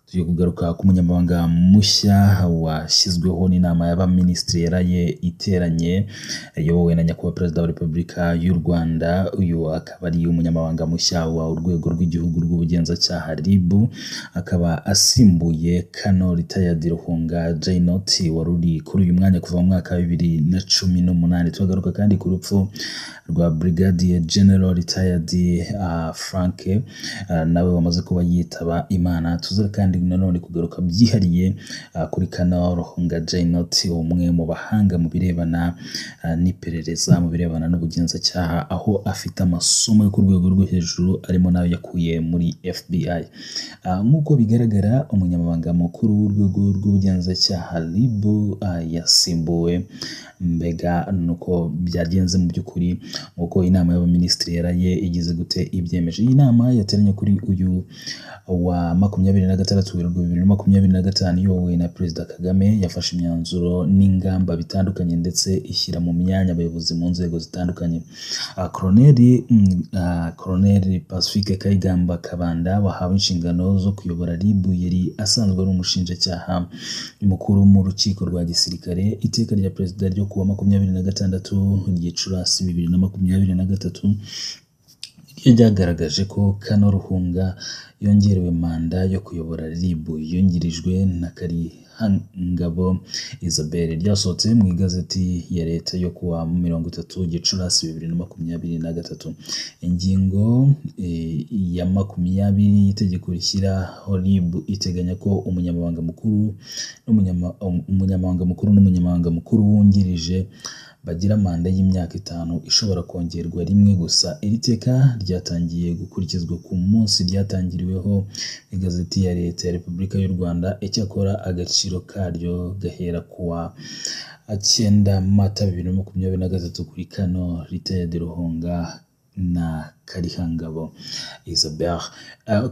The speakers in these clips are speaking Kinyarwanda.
tugiye kugaruka ku munyamabanga mushya washyizweho n'inama y'abaminisitiri yaraye iteranye iyobowe na nyakubahwa perezida wa Repubulika y'u Rwanda. Uyu akaba ari umunyamabanga mushya wa urwego rw'igihugu rw'ubugenzacyaha RIB, akaba asimbuye Kano Retired Ruhunga Jainot wari uri kuri uyu mwanya kuva mu mwaka wa 2018. Turagaruka kandi ku rupfu rwa Brigadier General Retired Frank nawe wamaze kuba yitaba Imana. Tuzere kandi nanone kugaruka byihariye kuri Kano Ruhunga Jainot, umwe mu bahanga mu birebana n'iperereza, mu birebana n'ubugenzacyaha, aho afite amasomo yo ku rwego rwo hejuru arimo nayo yakuye muri FBI. Nk'uko bigaragara, umunyamabanga mukuru w'urwego rw'ubugenzacyaha RIB yasimbuwe. Mbega nuko byagenze mu by'ukuri, nk'uko inama y'abaminisitiri yaraye igize gute ibyemeje. Iyi nama yateranye kuri uyu wa 26 Werurwe 2025 iyobowe na Perezida Kagame, yafashe imyanzuro n'ingamba bitandukanye ndetse ishyira mu myanya abayobozi mu nzego zitandukanye. Colonel Pacifique Kayigamba Kabanda wahawe inshingano zo kuyobora RIB, yari asanzwe ari umushinjacyaha mukuru mu rukiko rwa gisirikare. Iteka rya Perezida ryo kuwa 26 Gicurasi 2023 ryagaragaje ko Kano Ruhunga yongerewe manda yo kuyobora RIB yungirijwe na Karihangabo Isabelle, ryasohotse mu igazeti ya leta yo kuwa 30 Gicurasi 2023. Ingingo ya 20 y'itegeko rishyiraho RIB iteganya ko umunyamabanga mukuru wungirije bagira manda y'imyaka 5 ishobora kongerwa rimwe gusa. Iri teka ryatangiye gukurikizwa ku munsi ryatangiriweho igazeti ya leta ya Repubulika y'u Rwanda. Icyakora agaciro karyo gahera kuwa 9 Mata 2023 kuri Kano Retired Ruhunga na Karihangabo Isabelle.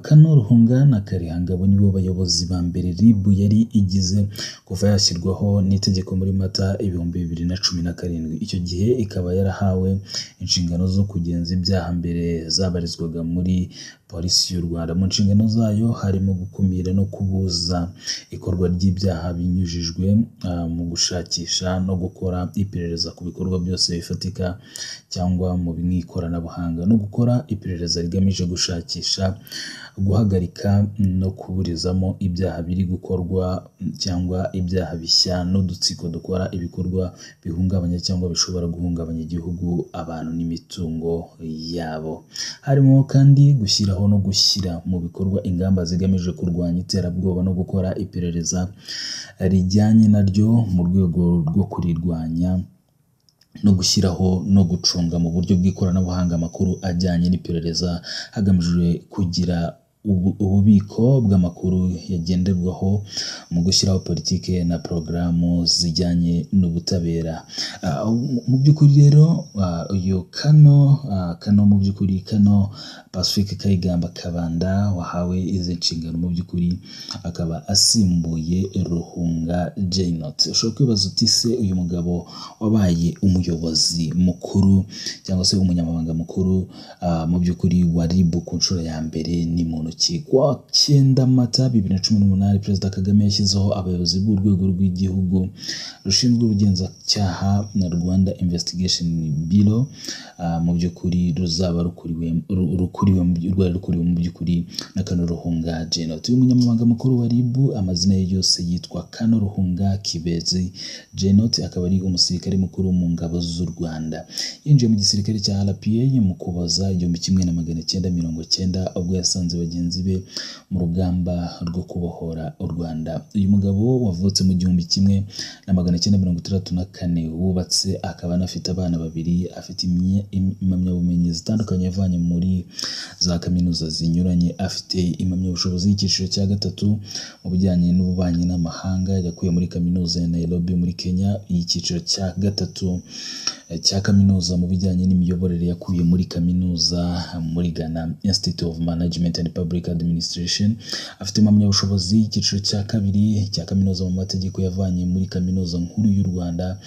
Kano Ruhunga na Karihangabo nibo bayobozi ba mbere RIB yari igize kuva yashyirwaho n'itegeko muri Mata 2017. Icyo gihe ikaba yarahawe inshingano zo kugenza ibyaha mbere zabarizwaga muri polisi y'u Rwanda. Mu nshingano zayo harimo gukumira no kubuza ikorwa ry'ibyaha binyujijwe mu gushakisha no gukora iperereza ku bikorwa byose bifatika cyangwa mu ikoranabuhanga, no gukora iperereza rigamije gushakisha, guhagarika no kuburizamo ibyaha biri gukorwa cyangwa ibyaha bishya n'udutsiko dukora ibikorwa bihungabanya cyangwa bishobora guhungabanya igihugu, abantu n'imitungo yabo. Harimo kandi gushyiraho no gushyira mu bikorwa ingamba zigamije kurwanya iterabwoba no gukora iperereza rijyanye naryo mu rwego rwo kurirwanya, no gushyiraho no gucunga mu buryo bw'ikoranabuhanga amakuru ajyanye n'iperereza hagamijwe kugira ububiko bw'amakuru yagenderwaho mu gushyiraho politike na porogaramu zijyanye n'ubutabera. Mu by'ukuri rero uyu Kano mu by'ukuri Kano Pacifique Kayigamba Kabanda wahawe izi nshingano mu by'ukuri akaba asimbuye Ruhunga Jainot. Ushobora kwibaza uti se uyu mugabo wabaye umuyobozi mukuru cyangwa se umunyamabanga mukuru mu by'ukuri wa RIB ku nshuro ya mbere ni muntu ki? Kwa 9 Mata 2018 Perezida Kagame yashyizeho abayobozi b'urwego rw'igihugu rushinzwe ubugenzacyaha na Rwanda Investigation Bureau, mu by'ukuri ruzaba rukuriwe mu by'ukuri na Kano Ruhunga Jainot. Uyu munyamabanga mukuru wa RIB amazina ye yose yitwa Kano Ruhunga Kibezi Jainot, akaba ari umusirikare mukuru mu ngabo z'u Rwanda. Yinjiye mu gisirikare cya RPA mu Kuboza 1990 ubwo yasanze bagenzi be mu rugamba rwo kubohora u Rwanda. Uyu mugabo wavutse mu 1964 wubatse, akaba anafite abana babiri, afite impamyabumenyi zitandukanye yavanye muri za kaminuza zinyuranye. Afite impamyabushobozi y'icyiciro cya 3 mu bijyanye n'ububanyi n'amahanga yakuye muri kaminuza ya Nairobi muri Kenya. Icyiciro cya 3 cya kaminuza mu bijyanye n'imiyoborere yakuye muri kaminuza muri Ghana Institute of Management and Public Administration. Afite impamyabushobozi icyiciro cya kabiri cya kaminuza mu mategeko yavanye muri kaminuza nkuru y'u Rwanda,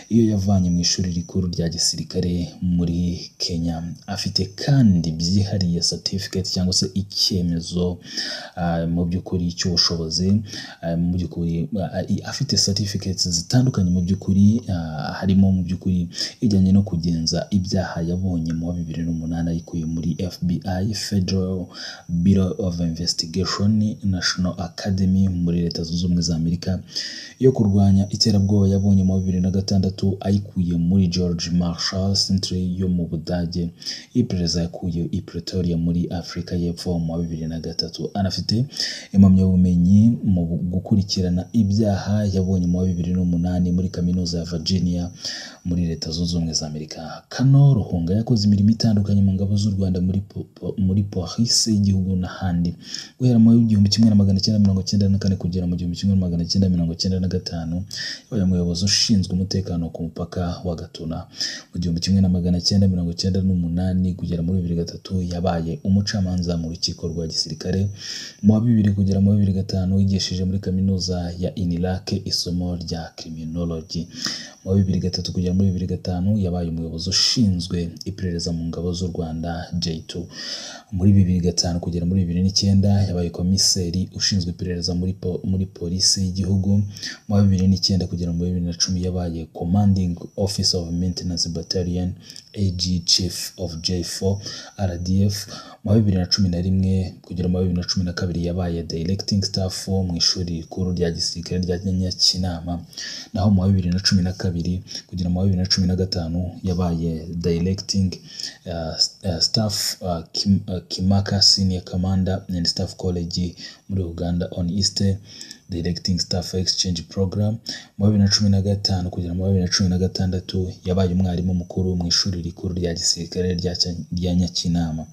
iyo yavanye mu ishuri rikuru rya gisirikare muri Kenya. Afite kandi byihariye certificate cyangwa se icyemezo mu by'ukuri cy'ubushobozi, mu by'ukuri afite certificates zitandukanye mu by'ukuri, harimo mu by'ukuri ijyanye no kugenza ibyaha yabonye mu wa 2008 ayikuye muri FBI Federal Bureau of Investigation National Academy muri Leta Zunze Ubumwe za Amerika, yo kurwanya iterabwoba yabonye mu wa 2006 ayikuye muri George Marshall Centre yo mu Budage, iperereza yakuye i Pretoria muri Afrika y'Epfo mu wa 2003. Anafite impamyabumenyi mu gukurikirana ibyaha yabonye mu wa 2008 muri kaminuza ya Virginia muri Leta Zunze Ubumwe za Amerika. Kano Ruhunga yakoze imirimo itandukanye mu ngabo z'u Rwanda muri police y'igihugu n'ahandi, guhera mu 1994 kugera mu 1995. yabaye umuyobozi ushinzwe umutekano ku mupaka wa Gatuna. Mu 1998 kugera muri 2003 yabaye umucamanza mu rukiko rwa gisirikare. Mu wa 2000 kugera mu 2005 yigishije muri kaminuza ya Unilag isomo rya criminology. Mu wa 2003 kugera muri 2005 yabaye umuyobozi ushinzwe iperereza mu ngabo z'u Rwanda J2. Muri 2005 kugera muri 2009 yabaye komiseri ushinzwe iperereza muri polisi y'igihugu. Mu wa 2009 kugera muri 2010 yabaye commanding officer of maintenance battalion AG chief of J4 RDF. Mu wa 2011 kugera mu wa 2012 yabaye directing staff mu ishuri rikuru rya gisirikare rya Nyakinama. Naho mu wa 2012 kugera mu wa 2015 yabaye directing staff Kimaka Senior Commander and Staff College muri Uganda on East Directing Staff Exchange Program. Mu wa 2015 kugera mu wa 2016 yabaye umwarimu mukuru mu ishuri rikuru rya gisirikare rya Nyakinama.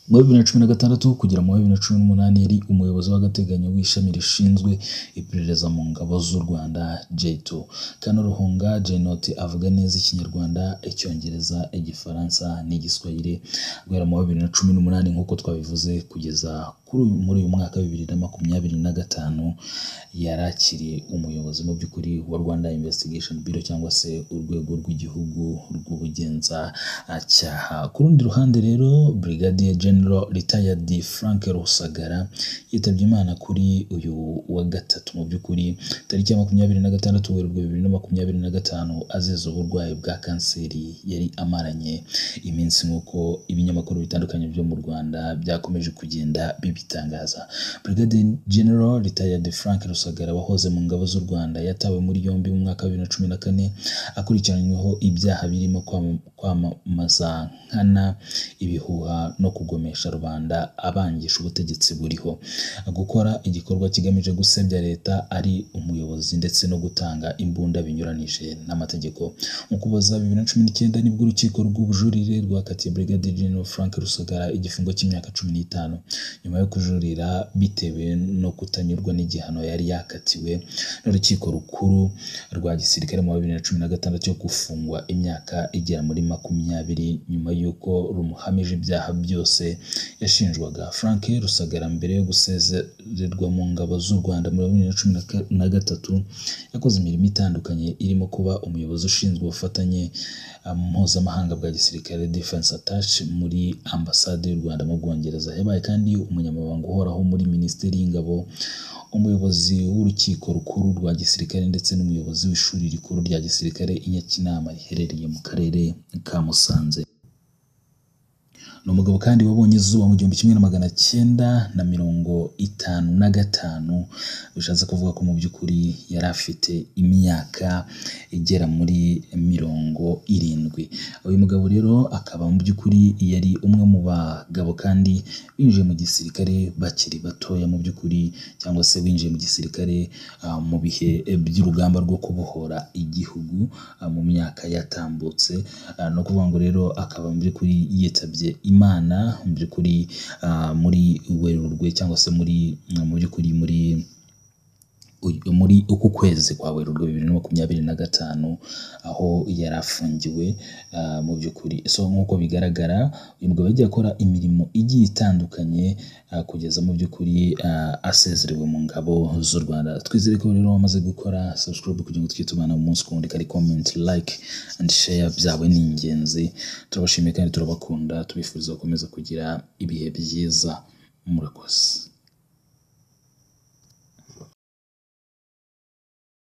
Mu 2016 kugera mu 2018 yari umuyobozi w'agateganyo w'ishami rishinzwe iperereza mu ngabo z'u Rwanda J2. Kano Ruhunga Jenoti avuga neza Ikinyarwanda, Icyongereza, Igifaransa n'Igiswahili. Guhera mu 2018 nk'uko twabivuze kugeza muri uyu mwaka 2025 yarakiriye umuyobozi mu by'ukuri wa Rwanda Investigation Bureau cyangwa se urwego rw'igihugu rw'ubugenzacyaha. Ku rundi ruhande rero Brigadier General Retired Frank Rusagara yitabye Imana kuri uyu wa gatatu mu by'ukuri tariki ya 26 Werurwe 2025 azize uburwayi bwa kanseri yari amaranye iminsi nk'uko ibinyamakuru bitandukanye byo mu Rwanda byakomeje kugenda bibitangaza. Brigadier General Retired Frank Rusagara wahoze mu ngabo z'u Rwanda yatawe muri yombi mu mwaka wa 2014 akurikiranyweho ibyaha birimo kwamamaza nkana, ibihuha no kugomesha rubanda abangisha ubutegetsi buriho, gukora igikorwa kigamije gusebya leta ari umuyobozi ndetse no gutanga imbunda binyuranije n'amategeko. Mu Ukuboza 2019 nibwo urukiko rw'ubujurire rwakatiye Brigadier General Frank Rusagara igifungo cy'imyaka 15 nyuma yo kujurira bitewe no kutanyurwa n'igihano yari yakatiwe n'urukiko rukuru rwa gisirikare mu 2016 cyo gufungwa imyaka igera muri 20 nyuma y'uko rumuhamije ibyaha byose yashinjwaga. Frank Rusagara mbere yo gusezererwa mu ngabo z'u Rwanda muri 2013 yakoze imirimo itandukanye irimo kuba umuyobozi ushinzwe ubufatanye mpuzamahanga bwa gisirikare Defense Attaché muri ambasade y'u Rwanda mu Bwongereza. Yabaye kandi umunyamabanga uhoraho muri Minisiteri y'Ingabo, umuyobozi w'urukiko rukuru rwa gisirikare ndetse n'umuyobozi w'ishuri rikuru rya gisirikare i Nyakinama riherereye mu karere ka Musanze. Ni umugabo kandi wabonye izuba mu 1955, bishatse kuvuga ko mu by'ukuri yari afite imyaka igera muri 70. Uyu mugabo rero akaba mu by'ukuri yari umwe mu bagabo kandi binjiye mu gisirikare bakiri batoya mu by'ukuri, cyangwa se binjiye mu gisirikare mu bihe by'urugamba rwo kubohora igihugu mu myaka yatambutse. No kuvuga ngo rero akaba mu by'ukuri yitabye Imana mu by'ukuri muri Werurwe cyangwa se mu by'ukuri muri muri uku kwezi kwa Werurwe 2025 aho yari afungiwe mu by'ukuri. So nk'uko bigaragara uyu mugabo yagiye akora imirimo igiye itandukanye kugeza mu by'ukuri asezerewe mu ngabo z'u Rwanda. Twizere ko rero wamaze gukora subscribe kugira ngo tujye tubana umunsi ku wundi, kari comment, like and share byawe ni ingenzi. Turabashimiye kandi turabakunda, tubifuriza gukomeza kugira ibihe byiza. Murakoze.